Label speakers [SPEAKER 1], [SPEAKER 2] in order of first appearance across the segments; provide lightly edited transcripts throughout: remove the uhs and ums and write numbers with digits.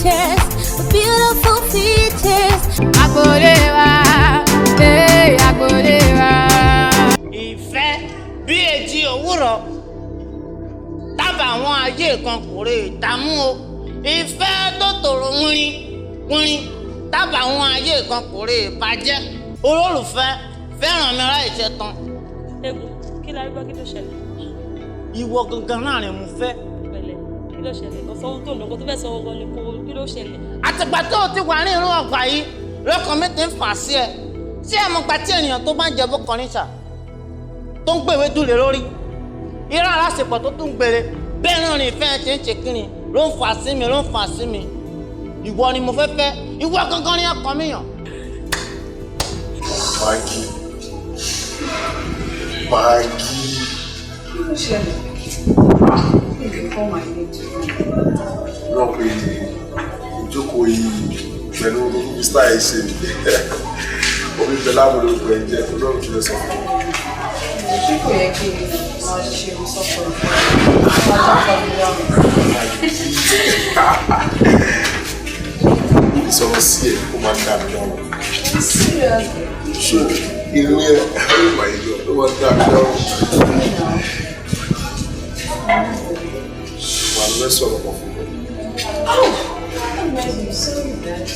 [SPEAKER 1] features, beautiful features.
[SPEAKER 2] Agbolewa, Agbolewa.
[SPEAKER 3] Ìfẹ́ bí èjì òwúrọ̀ tábà àwọn ayé kan kò rè dààmú o. Ìfẹ́ tó tòrò wúrin wúrin tábà àwọn ayé kan kò rè bàjẹ́. Olólùfẹ́ fẹ́ràn mi láì ṣe tán.
[SPEAKER 4] Egun, kí la rí gbọ́ kí ló ṣẹlẹ̀?
[SPEAKER 3] Ìwọ gangan náà rẹ̀ mo fẹ́.
[SPEAKER 4] Pẹ̀lẹ́, kí ló ṣẹlẹ̀? Kò sọ́wọ́ tó lọ́kọ́ tó fẹ́ sọ ọgbọ́n ni kí ló ṣẹlẹ̀?
[SPEAKER 3] Àtìgbà tó o ti wà ní irú ọgbà yìí lọ́kàn mi ti ń fà sí ẹ. Ṣé ẹ mọ̀ gbà tí ènìyàn tó bá ń jẹ bókan níṣà tó ń gbèwé dúlé lórí? Irú aláṣepọ̀ tó tún gbére bẹ́ẹ̀ náà ni ìfẹ́ ṣe ń ṣe kíni ló ń fà sí mi ló ń fà sí mi. Ìwọ ni mo fẹ́ fẹ́, ìwọ gangan ni ọkàn mi yàn.
[SPEAKER 5] Maggie. Kí ló ṣẹlẹ̀? Lọ pé ìjókòó yìí pẹ̀lú Mr. Ẹ̀ṣẹ̀ omi bẹ̀lá mo ló pẹ̀ jẹ́ olóòrùn tó lè sọ fún mi.
[SPEAKER 6] Ṣé kò yẹ kí wọ́n ṣe ìsọ̀kọ̀
[SPEAKER 5] ìsọ̀rọ̀ sí ẹ̀ kó máa ń dà mí lọ́rùn.
[SPEAKER 6] Seriously?
[SPEAKER 5] Ṣé irú ẹ̀ oh my God ó máa ń dà mí lọ́rùn. Wà ló fẹ́ sọ̀rọ̀ kan fún mi.
[SPEAKER 6] I'm sorry that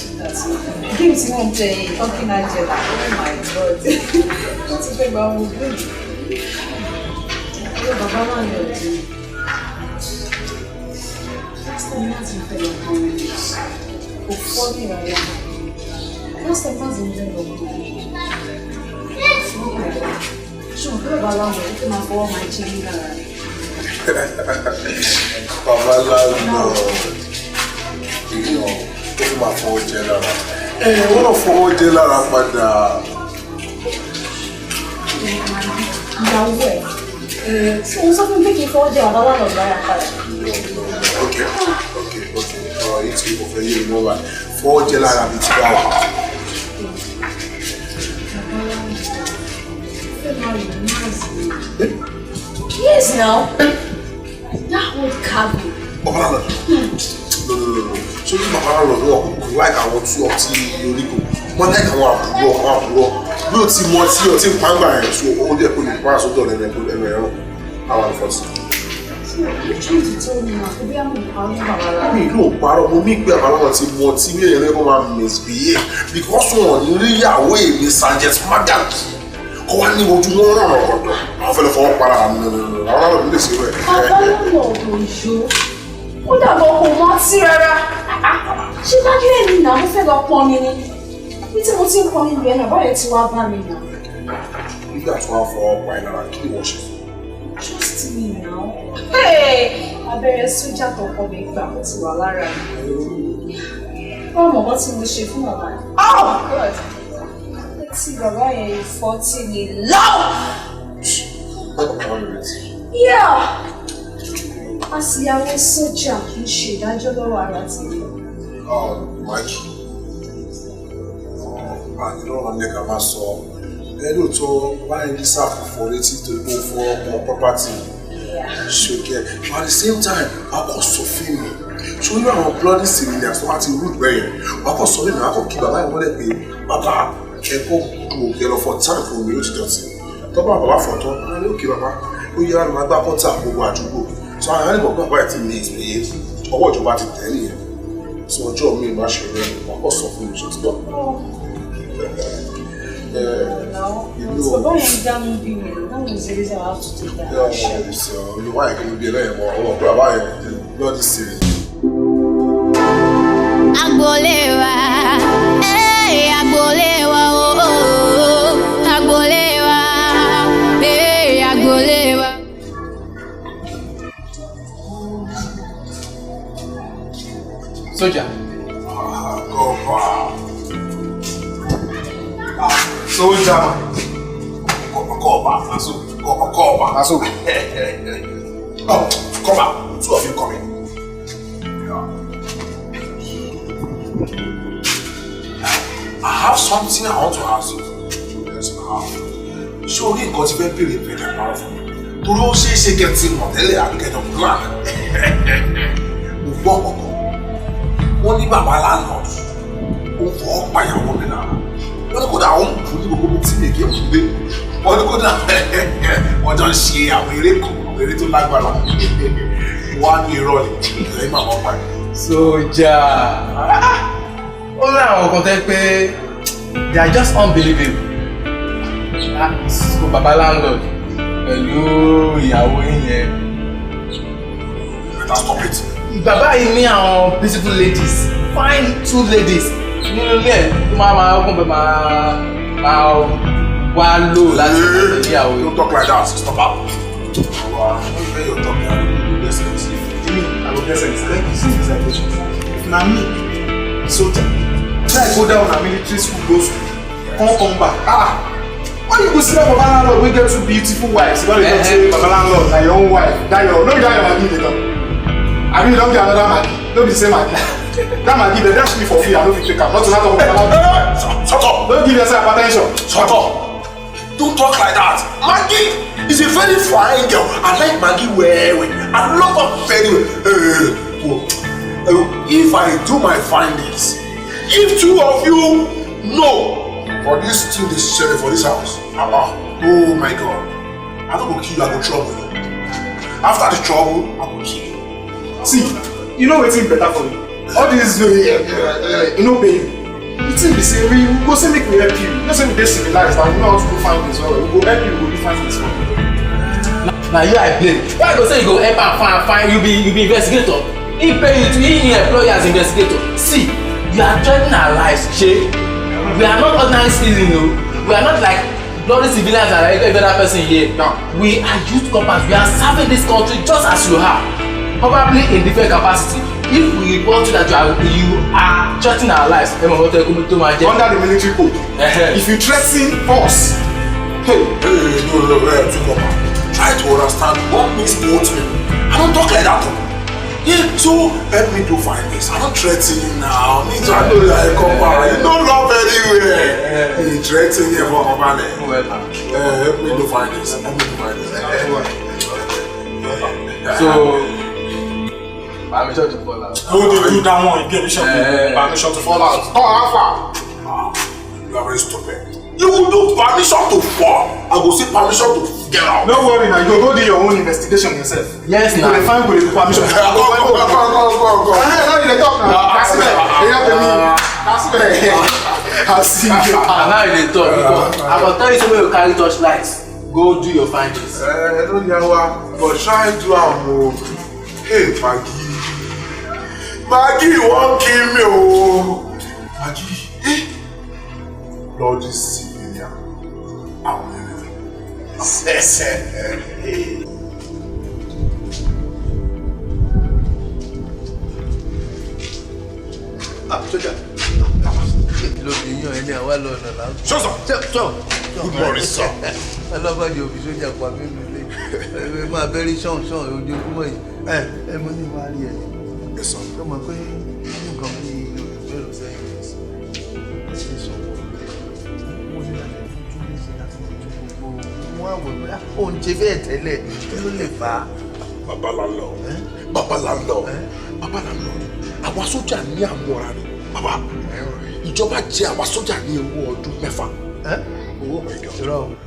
[SPEAKER 6] give me one day talking Angela. Oh my God. What's the thing about me? Oh, Baba man, you're doing. Last time I was in the comments. Oh, funny, right? Last time I was in the comments. Sure, go about long. You can afford my chicken.
[SPEAKER 5] Baba landlord. Ó fi máa fọwọ́ jẹ lára. Wọ́n náà fọwọ́ jẹ lára padà.
[SPEAKER 6] Ìyàwó ẹ̀. Ṣé o sọ fún mi pé kí n fọwọ́ jẹ ọ̀dọ́ wà lọ́dọ̀ lára padà?
[SPEAKER 5] Ok. Ọ̀rọ̀ yìí tí mo fẹ́ yé mi lọ́wọ́ fọwọ́ jẹ lára mi ti bá wà.
[SPEAKER 6] Yes, now. That whole cabin.
[SPEAKER 5] Bàbá náà sórí bàbá náà lọ́dọ̀ kò láìka àwọn tí ọtí oríkò wọ́n láìka àwọn àbúrò bí o ti mọ tí ọtí ń pàǹgbà rẹ̀ so ó dẹ̀ kó lè pàrọ̀ sódò ẹ̀rọ ẹ̀rọ àwọn àlùfọ́sí. Mi ìlú ò parọ́ mo ní pé àbálọ́wọ́ ti mọ tí mi èèyàn lẹ́kọ̀ọ́ máa misbehave because wọn ní rí ìyàwó èmi Sergeant Magaki kọ́ wá ní ojú wọn rán ọ̀rọ̀ àwọn fẹ́lẹ́ fọwọ́ para àwọn ọlọ́run lè ṣe rẹ̀.
[SPEAKER 6] Àbálọ́wọ́ òjò ó dàbọ̀ kò mọ́ sí rárá. Ṣé dájú èmi náà mo fẹ́ lọ pọn mi ni? Bí tí mo ti ń pọn mi rẹ̀ náà báyọ̀ tí wàá bá mi nà.
[SPEAKER 5] Nígbà tí wọ́n fọwọ́ pa ìlara kí ni wọ́n ṣe fún?
[SPEAKER 6] Trust me now. Abẹ́rẹ́ sójà tó kọ́ mi gbà ó ti wà lára mi. Wọ́n mọ̀ wọ́n tí mo ṣe fún bàbá yẹn. Oh God! Tí bàbá yẹn ìfọ́ tí mi lọ́wọ́. Yeah! Àṣìyàwó sójà kì í ṣe ìdájọ́ lọ́wọ́ ara tèmi.
[SPEAKER 5] Máàkì. Àdínlọ́wọ́ ní ká máa sọ lóòótọ́ báyìí ní sáàpù fọ́ létí tó gbó fún ọmọ pọ́pátì ṣòkè. But at the same time, wà á kọ́ sọ fún mi. Ṣé àwọn bloody civilians tó bá ti root bẹ́yẹn? Wà á kọ́ sọ fún mi, wà á kọ́ kí bàbá yẹn wọlé pé bàbá ẹ̀kọ́ gbòógì lọ fọ́ time fún mi ó ti dọ̀tí. Tọ́ba bàbá fọ̀ tán, wọ́n ní òkè bàbá ó yára máa gbá kọ́tà gbogbo àdúgbò. So àwọn ẹni gbọ̀ngàn báyìí ti ní ìpè ọwọ́ ìjọba ti tẹ̀ nìyẹn. So ọjọ́ mi máa ṣe rẹ̀ wọ́n kọ́ sọ fún mi ṣe ti gbọ́.
[SPEAKER 6] Bàbá yẹn dánú bí mi, that was the reason I have to take that action.
[SPEAKER 5] Olùwà yẹn kí ló bí ẹlẹ́yìn mọ́ ọwọ́ pé bàbá yẹn lọ́dí sí i.
[SPEAKER 1] Agbolewa, Agbolewa, Agbolewa, Agbolewa.
[SPEAKER 7] Sójà.
[SPEAKER 5] Sójà. Ọkọ̀ọ̀bà. Aso. Oh, come out. Two of you come in. I have something I want to ask you. Yes, I have. Ṣé orí nǹkan ti fẹ́ bèrè bèrè para fún mi? Torí ó ṣeé ṣe kẹ́ ti mọ̀ tẹ́lẹ̀ àbíkẹ́jọ plan. Mo gbọ́ ọ̀kọ̀ọ̀kan. wọ́n ní bàbá landlord ó fọ́ pàyàwó mi náà wọ́n ní kódà àwọn kù ní gbogbo tí mi kì í fún dé wọ́n ní kódà wọ́n jọ ń ṣe àwọn eré kan eré tó lágbára wọ́n á ní irọ́ ni lẹ́yìn máa wọ́n parí.
[SPEAKER 7] Sójà ó ní àwọn kan tẹ́ pé they are just unbelievable. So bàbá landlord pẹ̀lú ìyàwó yẹn.
[SPEAKER 5] Better stop it.
[SPEAKER 7] Bàbá yìí ní àwọn beautiful ladies, fine 2 ladies nínú ilé ẹ̀ tó máa kún pé máa wá lò láti ṣe ìyàwó yìí.
[SPEAKER 5] Don't talk like that, stop up. When you're talking, I don't get sense.
[SPEAKER 2] I will get sense. Thank you, see this equation. If na me, soldier, try go down na military school, go school, come back. Why you go see that Baba landlord wey get 2 beautiful wives? You don't say Baba landlord na your own wife. No be that your Maggie dey talk. I mean, you don get another Maggie. No be the same Maggie. That Maggie dey dash me for free. I no fit take am. Not to talk about Baba landlord.
[SPEAKER 5] Shut up.
[SPEAKER 2] Don't give yourself hypertension.
[SPEAKER 5] Shut up. Don't talk like that. Maggie is a very fine girl. I like Maggie well. I love her very well. If I do my findings, if 2 of you know for this thing this sheriff for this house, oh my God, I don't go kill you, I go trouble you. After the trouble, I go kill you.
[SPEAKER 2] See, you know wetin better for you. All this you no pay you. The thing be say we go say make we help you. No say we dey civilized and we know how to do fine things well. We go help you, we go do fine things for you.
[SPEAKER 7] Na you I blame. Why go say you go help am fine you be investigator? He pay you to he employ you as investigator. See, you are threatening our lives, Shay. We are not ordinary citizens, no. We are not like bloody civilians and every other person here. No. We are youth corpers. We are serving this country just as you are, probably in different capacity. If we report that you are threatening our lives, under
[SPEAKER 2] the military code, if you threaten us,
[SPEAKER 5] no, try to understand what means both men. I don't talk like that. You too help me to find this. I don't threaten you now. Me too, I know that I come back. You don't love anywhere. You threaten me for my money. Help me to find this. Help me to find this.
[SPEAKER 7] So, permission to fall out.
[SPEAKER 2] No, they do that one. You get permission to fall out.
[SPEAKER 5] Oh, how far? You are very stupid. You will do permission to fall. I will say permission to get out.
[SPEAKER 2] No worry now, you go do your own investigation yourself.
[SPEAKER 7] Yes, now.
[SPEAKER 2] You will find with permission.
[SPEAKER 5] Go.
[SPEAKER 2] Now you dey talk now. That's it. You have to me. That's it. I'll see you.
[SPEAKER 7] Now you dey talk because I go tell you say make you carry torchlight. Go do your findings.
[SPEAKER 5] No yawa, but try do am. Hey, Maggie won't kill me. Maggie, Lord is civilian.
[SPEAKER 7] Soldier.
[SPEAKER 5] Shut up. Good morning, sir.
[SPEAKER 8] Ọlọ́bàjì òbí sójà pa mí nílé ẹ máa bẹ́rí ṣọ̀nṣọ̀n ojoojúmọ́ yìí ẹ mọ́ ní máa rí ẹ tó mọ̀ pé nǹkan bí olùgbèrò sẹ́yìn rẹ̀ sí ẹ ṣe sọ wọ́n ní láti tún lè ṣe láti tún gbogbo wọn àwọ̀ pé òun ṣe bẹ́ẹ̀ tẹ́lẹ̀ kí ló lè fà á.
[SPEAKER 5] Bàbá landlord. Àwa sójà ní àmúra ni. Bàbá, ìjọba jẹ àwa sójà ní owó ọdún 6.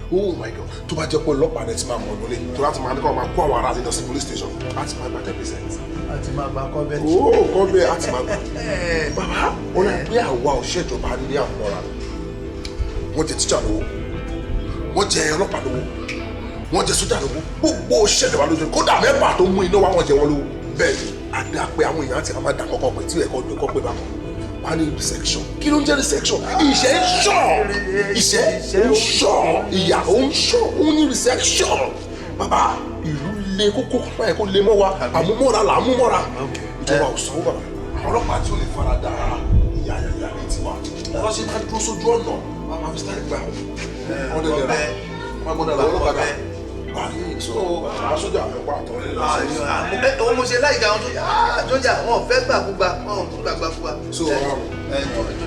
[SPEAKER 5] Oh my God. Tó bá jẹ́ pé ọlọ́pàá rẹ̀ ti máa mọ̀ lólè tó láti máa ní kọ́ máa kó àwọn ará lọ sí police station láti máa gba 10%.
[SPEAKER 8] Àti máa bá kọ́ bẹ́ẹ̀.
[SPEAKER 5] Kọ́ bẹ́ẹ̀ àti máa gbà. Bàbá, ó náà pé àwa òṣèjọba ní àmúra ni. Wọ́n jẹ tíjà lówó, wọ́n jẹ ọlọ́pàá lówó, wọ́n jẹ sójà lówó, gbogbo òṣèjọba lójú kódà mẹ́fà tó mú iná wá wọ́n jẹ wọ́n lówó. Bẹ́ẹ̀ ni, a dá pé àwọn èèyàn àti àwọn àdàkọ́kọ́ pé tí ẹ̀kọ́ gbé kọ́ pé bá wọn. Wọ́n á ní resection. Kí ló ń jẹ́ resection? Ìṣẹ́ ń ṣọ́. Ìyà ó ń ṣọ́. Ó ní resection. Bàbá, ìlú le kókó báyìí kó lè mọ́ wa. Àmúmọ́ra là ń múmọ́ra. Ìjọba ò sanwó bàbá. Àwọn ọlọ́pàá tí ó lè fara da ìyá ní tiwa. Wọ́n ṣe máa dúró sójú ọ̀nà. Wọ́n máa fi sáré gbà wọ́n dẹ̀ lẹ́ra. Wọ́n gbọ́dọ̀ làwọn ọlọ́pàá dà. So, àwọn sójà àfẹ́pá àtọ̀rẹ́ lọ sí.
[SPEAKER 8] Òun mo ṣe láì jà wọn sójà wọn ò fẹ́ gbàgbúgba wọn ò tún gbàgbàgbà.
[SPEAKER 5] So,
[SPEAKER 8] tó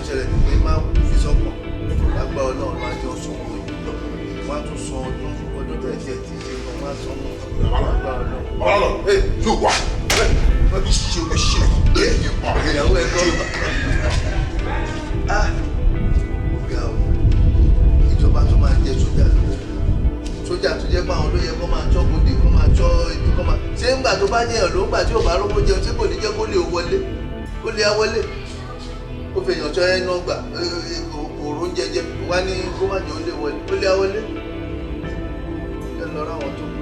[SPEAKER 8] ṣẹlẹ̀ ní pé máa fi sọ́kàn lágbá ọlọ́run máa jọ sọ́kàn yìí wọ́n á tún sọ ọdún tẹ̀ tí ṣe kan máa sọ mọ́ lágbá ọlọ́run.
[SPEAKER 5] Yóò wá.
[SPEAKER 8] ìyàwó ẹ̀ kọ́. Ọ̀gá o, ìjọba tó máa jẹ sójà sójà tó jẹ́ pé àwọn ló yẹ kó máa tọ́ bòde kó máa tọ́ ibi kó máa. Ṣé ńgbà tó bá jẹyàn ló ń gbà tí ò bá rówó jẹun tí kò ní jẹ́ kó lè wọlé kó lè wọlé. Ó fi èèyàn tọ́ ẹ náà gbà òòrùn ń jẹjẹ wá ní kó má jẹ́ ó lè wọlé ó lè wọlé. Ẹ lọ ráwọn tó kú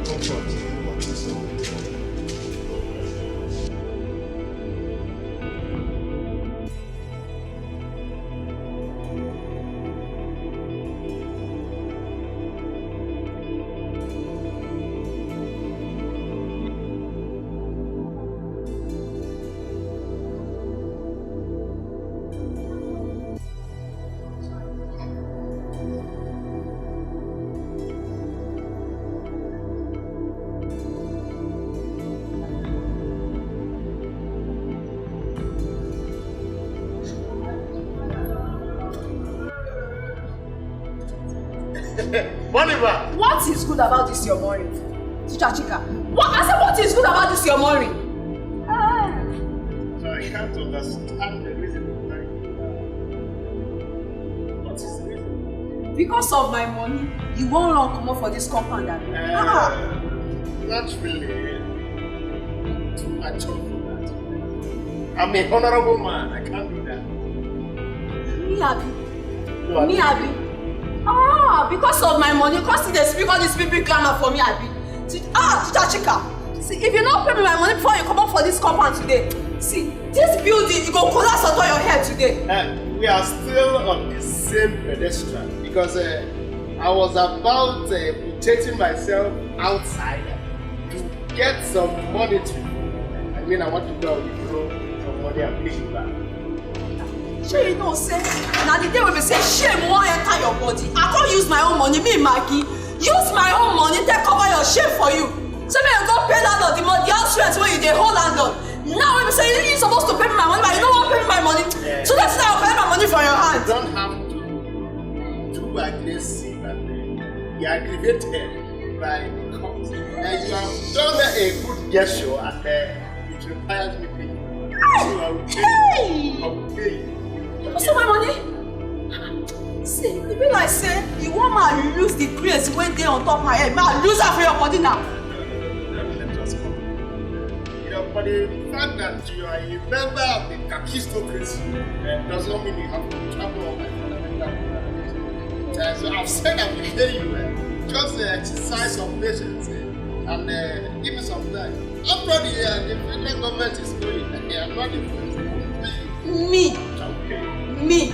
[SPEAKER 8] tó pọ̀ tí wọ́n ti sọ.
[SPEAKER 2] Boniva!
[SPEAKER 6] What is good about this your morning? Teacher Chika. What is good about this your morning?
[SPEAKER 2] I can't understand the reason behind it. What is the reason?
[SPEAKER 6] Because of my money, you won't run come up for this compound.
[SPEAKER 2] Not really. Too much for that. I'm a honorable man. I can't do that.
[SPEAKER 6] Me, Abi. Because of my money, because they speak all this people grammar for me, Abi. Teacher Chika. See, if you don't pay me my money before you come up for this compound today, see, this building, you go collapse on your head today.
[SPEAKER 2] We are still on the same pedestrian because I was about putting myself outside to get some money I want to go and withdraw some money and pay you back.
[SPEAKER 6] Sure you know, say, now the day when we say shame won't enter your body, I can't use my own money, me Maggie, use my own money, take cover your shame for you. So me I go pay landlord the money, the house rent where you dey hold landlord. Now when we say you're supposed to pay me my money, but you don't want to pay me my money, so that's why I'll pay my money from your hand.
[SPEAKER 2] You don't have to too aggressive and be aggravated by the cost. And you have done a good gesture and it requires me paying. So I will pay you.
[SPEAKER 6] What's my money? See, it be like say you want me to lose the grace when they on top of my head. I lose that for your body now.
[SPEAKER 2] Let us go. You know, for the fact that you are a member of the Kakistocracy does not mean you have to travel on my fundamental. So I've said I will pay you. Just exercise some patience and give me some time. After the federal government is going, I'm not the first.
[SPEAKER 6] Me. Me.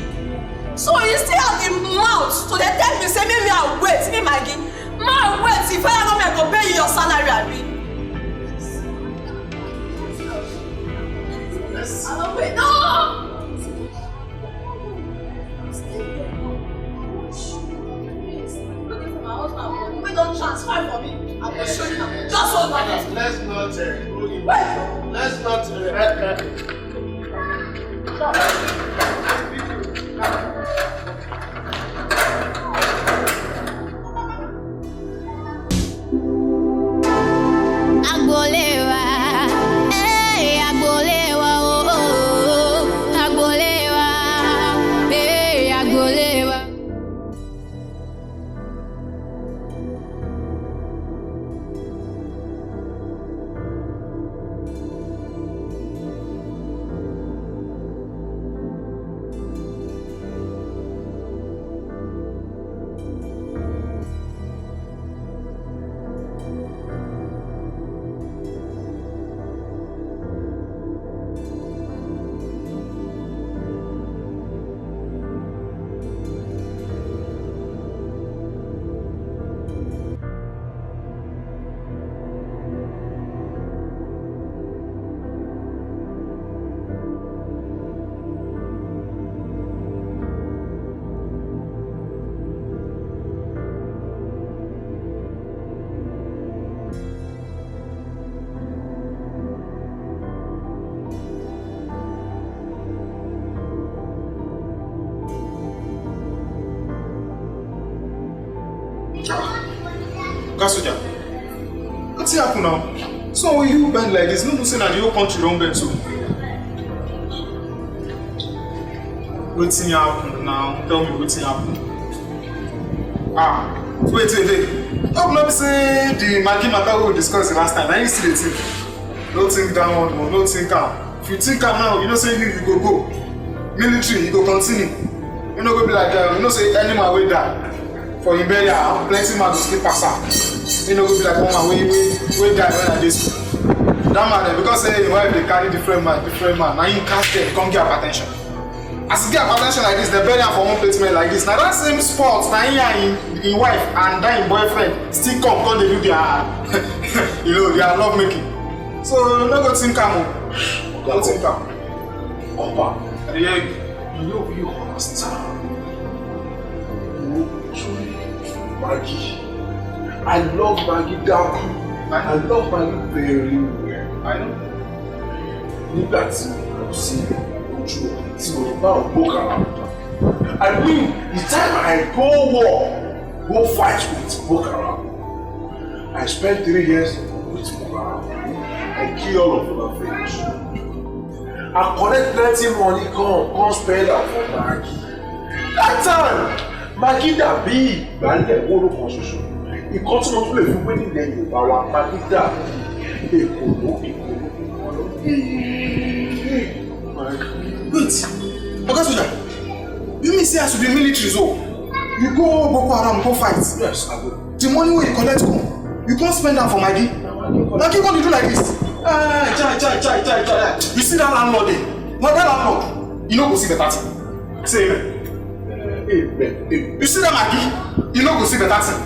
[SPEAKER 6] So you still have the mouth to they tell me say maybe I wait, me Maggie. Ma wait if I don't go pay you your salary, Abi.
[SPEAKER 2] Yes.
[SPEAKER 6] I don't wait. No. We don't transfer for me. I will show you now. Just hold my hand.
[SPEAKER 2] Let's not go in. Let's not.
[SPEAKER 1] Agbolewa, Agbolewa, oh, Agbolewa, Agbolewa.
[SPEAKER 2] Kasuja, what's happening now? So you bend like this, no say that the whole country don't bend so. Wetin happen now? Tell me wetin happen. Wait. Hope not say the Maggi matter we discussed the last time. I ain't see the thing. No think that one, no think am. If you think am now, you know say you go. Military, you go continue. You know go be like you know say animal wey die for him burial, plenty man go still pass am. You know go be like one man wey die when I dey school. That man because say him wife dey carry different man, now him catch them, come get hypertension. As he get hypertension like this, they bury am for one placement like this. Now that same spot, now he and him wife and that him boyfriend still come dey do their you know their love making. So no go think am o. Go think am.
[SPEAKER 5] Papa,
[SPEAKER 2] Yeah.
[SPEAKER 5] you understand. Maggie. I love Maggie down. I love Maggie very well.
[SPEAKER 2] I know.
[SPEAKER 5] Nígbà tí mo sí ojú tí mo bá ò gbókà rà. I mean, the time I go fight with Boko Haram. I spent 3 years with Boko Haram. I kill all of them finish. I collect plenty money, come spend am for Maggie. That time, Maggie dàbí ìgbàlẹ̀ wóró kan ṣoṣo. Ìkan tí mo tún lè fi wé nílẹ̀ Yorùbá wa, Maggie dàbí èkó.
[SPEAKER 2] Wait, Oga Soja, you mean say I should be military so? You go Boko Haram, go fight?
[SPEAKER 5] Yes, I will.
[SPEAKER 2] The money wey you collect come, you can't spend am for Maggie? Maggie what you do like this? Chai. You see that landlord there? Now that landlord, you no go see better thing. Say amen. You see that Maggie, you no go see better thing.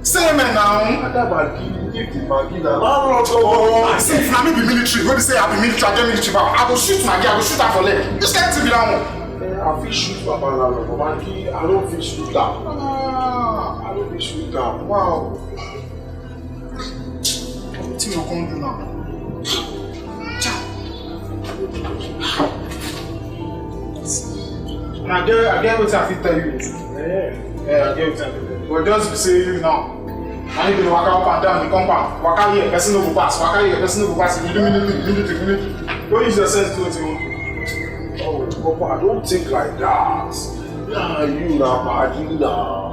[SPEAKER 2] Say amen now.
[SPEAKER 5] That Maggie, give the Maggie na landlord go.
[SPEAKER 2] See if na me be military, wey be say I be military, I get military power, I go shoot Maggie, I go shoot her for leg. Which kind thing be that one?
[SPEAKER 5] I fit shoot Papa landlord, but Maggie, I don't fit shoot am. I don't fit shoot am.
[SPEAKER 2] Wow. What you come do now? And I get what I fit tell you. Yeah, I get what I fit tell you. But just say you now. I need to walk up and down the compound. Walk out here, person no go pass. Walk out here, person no go pass. You do minute. Don't use your sense to it.
[SPEAKER 5] Oh, Papa, don't think like that. Nah, you na Maggie now.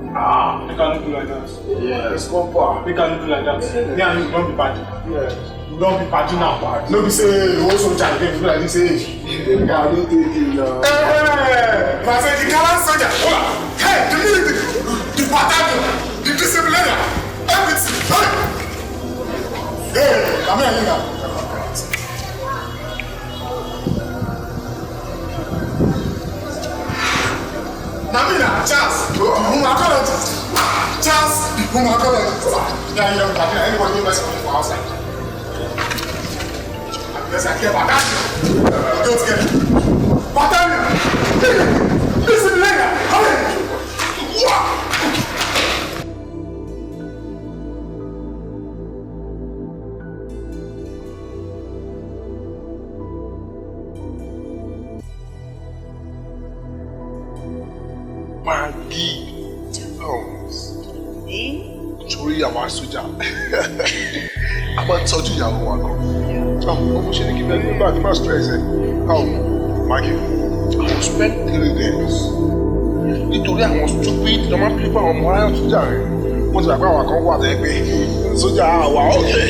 [SPEAKER 2] You can't do like that.
[SPEAKER 5] Yes, Papa.
[SPEAKER 2] You can't do like that. Me and you don't be bad.
[SPEAKER 5] Yes.
[SPEAKER 2] You don't be bad now. No be say you also try again. You like this age.
[SPEAKER 5] I don't take it now.
[SPEAKER 2] Hey, I said the gallant soldier. Hey, the military, the battalion, the disciplinarian, everything. Hey, come here now. Namina, Charles, Yeah, you don't anybody knows for outside. Yes, I care about that. Don't get it. Battalion! Listen later! Hurry!
[SPEAKER 5] Maggie. Torí àwọn aṣojà. A máa ń tọ́jú ìyàwó wa gan. Ọmọ ṣe ní kí bẹ́ẹ̀ nígbà tí máa stress ẹ̀. Maggie, I will spend 3 days. Nítorí àwọn stupid ló máa ń pípa àwọn ọmọ ayọ̀ sójà rẹ̀. Wọ́n ti rà pé àwọn kan wà tẹ́ pé sójà àwà ọ̀kẹ́.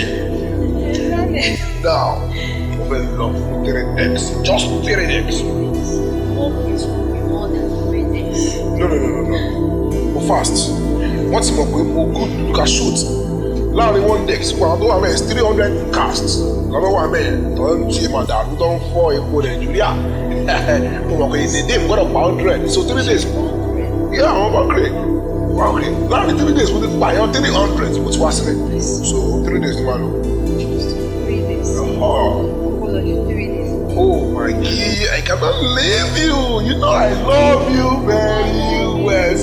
[SPEAKER 5] Now, mo fẹ́ lọ fún 3x. Just 3x. No. Go fast. Wọ́n ti mọ̀ pé mo good look at shoot. Láàrin 1 day, sí àwọn tó wà mẹ́rin 300 casts. Lọ́dọ̀ wà mẹ́rin tó ń ṣe màdàrú tó ń fọ́ epo Nàìjíríà. Mo mọ̀ pé in a day mo gbọ́dọ̀ pa 100. So 3 days. Yeah, àwọn ọmọ kiri. Láàrin 3 days mo ti pààyàn 300 mo ti wá sílẹ̀. So 3 days ni màá lò.
[SPEAKER 6] 3 days.
[SPEAKER 5] Oh my God, I cannot leave you. You know I love you very well.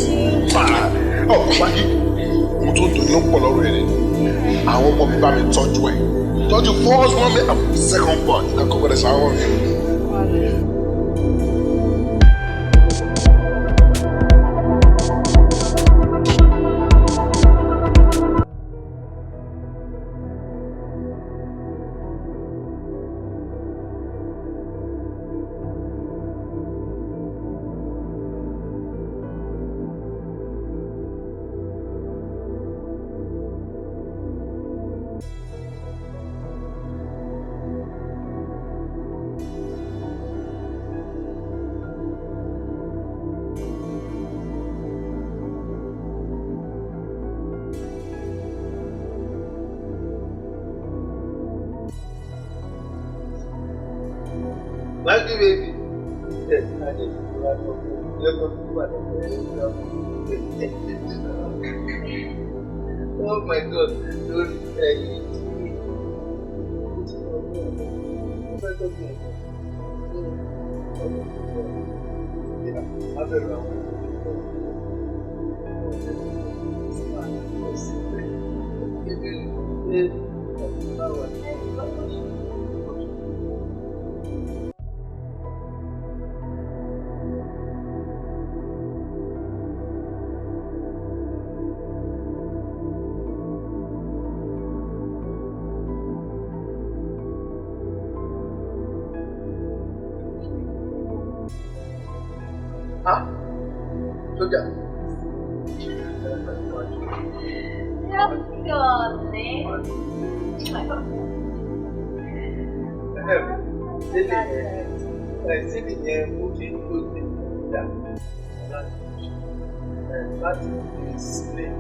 [SPEAKER 5] Oh, Maggie, mo tó dùn ló pọ̀ lọ́rọ̀ ẹ̀. Àwọn ọmọ mi bá mi tọ́jú ẹ̀. Tọ́jú first one and second part. Ká kọ́kọ́ dẹ̀ sáwọn mi.
[SPEAKER 8] happy baby. Yes, I did. Oh my God. Sudah. Sini yẹn mo ti ń lò ní ìdá láti fi sílẹ̀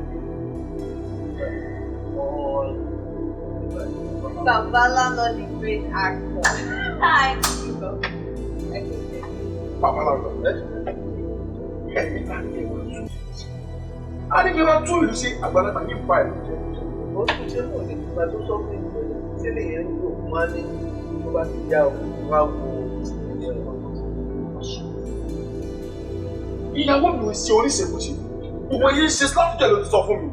[SPEAKER 6] Babala not the great actor. Hi.
[SPEAKER 5] Babala lọ. A ní kí wọ́n tún ìlú sí àgbàlagbà ní ìfà ìlú jẹ.
[SPEAKER 8] Ó tún ṣe mọ̀ ní ìgbà tó sọ fún ìgbà sílẹ̀ yẹn ń lò máa ní tó bá ti já òun wá wo ìyẹn wọn.
[SPEAKER 5] Ìyàwó mi ò ṣe oníṣègùnṣe. Gbogbo yìí ṣe síláàtújẹ ló ti sọ fún mi.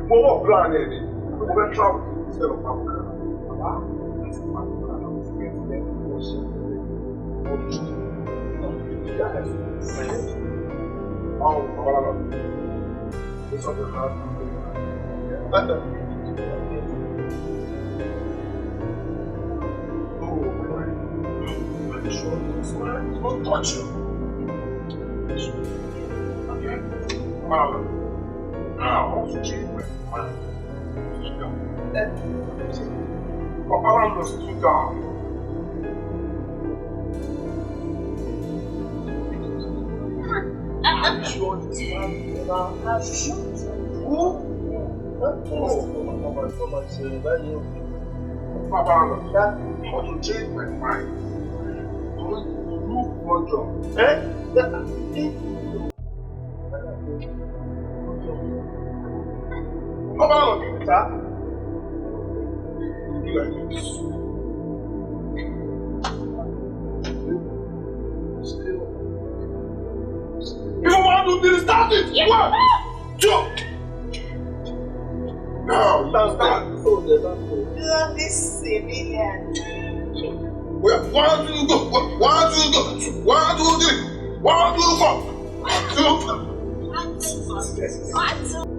[SPEAKER 5] Mo wọ̀ ọ̀gbọ́n àná ẹ̀ ní. Mo fẹ́ travel instead of travel kan. Bàbá àti màmá kan náà ti gbé ìfẹ́ ọ̀ṣẹ́. Oh, Babala. It's up to her. Don't touch you. Okay? Babala. Now, I want to change my mind. Babala knows to down. I'm sure this man has shot. Who? Babala, I want to change my mind. I want to do one job. Babala, sir. You like this? If you want to do this, start it. Yes. 1, 2. Now, start.
[SPEAKER 6] Love this civilian.
[SPEAKER 5] 1, 2, go. 1, 2, go. 1, 2, 3. 1, 2, 4. 2.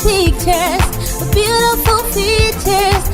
[SPEAKER 1] Pictures, beautiful features.